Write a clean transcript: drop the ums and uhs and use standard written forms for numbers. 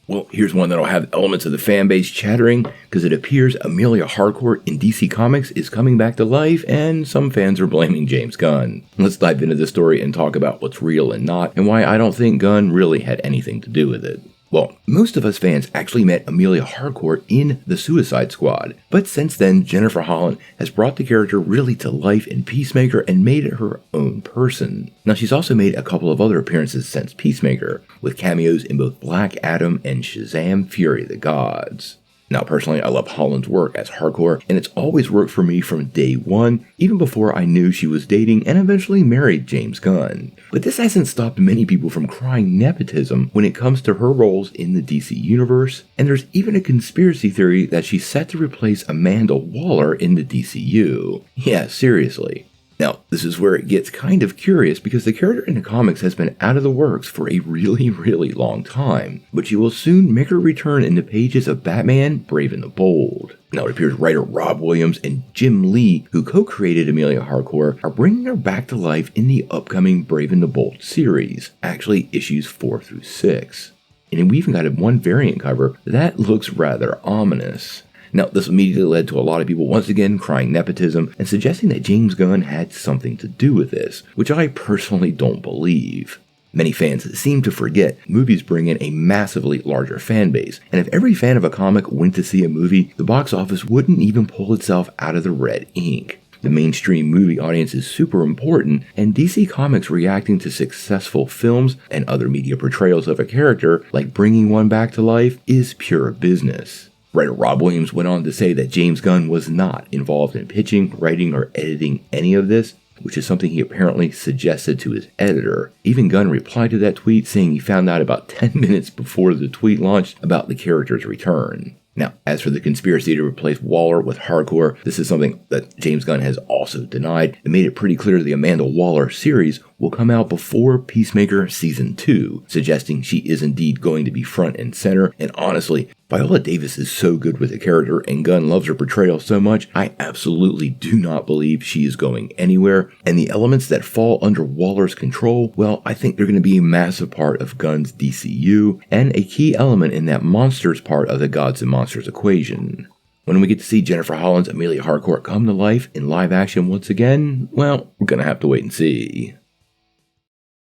Well, here's one that'll have elements of the fanbase chattering, because it appears Emilia Harcourt in DC Comics is coming back to life, and some fans are blaming James Gunn. Let's dive into the story and talk about what's real and not, and why I don't think Gunn really had anything to do with it. Well, most of us fans actually met Emilia Harcourt in The Suicide Squad, but since then, Jennifer Holland has brought the character really to life in Peacemaker and made it her own person. Now, she's also made a couple of other appearances since Peacemaker, with cameos in both Black Adam and Shazam! Fury of the Gods. Now, personally, I love Holland's work as Harcourt, and it's always worked for me from day one, even before I knew she was dating and eventually married James Gunn. But this hasn't stopped many people from crying nepotism when it comes to her roles in the DC Universe, and there's even a conspiracy theory that she's set to replace Amanda Waller in the DCU. Yeah, seriously. Now, this is where it gets kind of curious because the character in the comics has been out of the works for a really long time, but she will soon make her return in the pages of Batman Brave and the Bold. Now, it appears writer Rob Williams and Jim Lee, who co-created Emilia Harcourt, are bringing her back to life in the upcoming Brave and the Bold series, actually issues 4 through 6. And we even got one variant cover that looks rather ominous. Now, this immediately led to a lot of people once again crying nepotism and suggesting that James Gunn had something to do with this, which I personally don't believe. Many fans seem to forget movies bring in a massively larger fan base, and if every fan of a comic went to see a movie, the box office wouldn't even pull itself out of the red ink. The mainstream movie audience is super important, and DC Comics reacting to successful films and other media portrayals of a character, like bringing one back to life, is pure business. Writer Rob Williams went on to say that James Gunn was not involved in pitching, writing, or editing any of this, which is something he apparently suggested to his editor. Even Gunn replied to that tweet saying he found out about 10 minutes before the tweet launched about the character's return. Now, as for the conspiracy to replace Waller with Harcourt, this is something that James Gunn has also denied and made it pretty clear the Amanda Waller series will come out before Peacemaker Season 2, suggesting she is indeed going to be front and center. And honestly, Viola Davis is so good with the character and Gunn loves her portrayal so much, I absolutely do not believe she is going anywhere. And the elements that fall under Waller's control, well, I think they're going to be a massive part of Gunn's DCU and a key element in that monsters part of the Gods and Monsters equation. When we get to see Jennifer Holland's Emilia Harcourt come to life in live action once again, well, we're going to have to wait and see.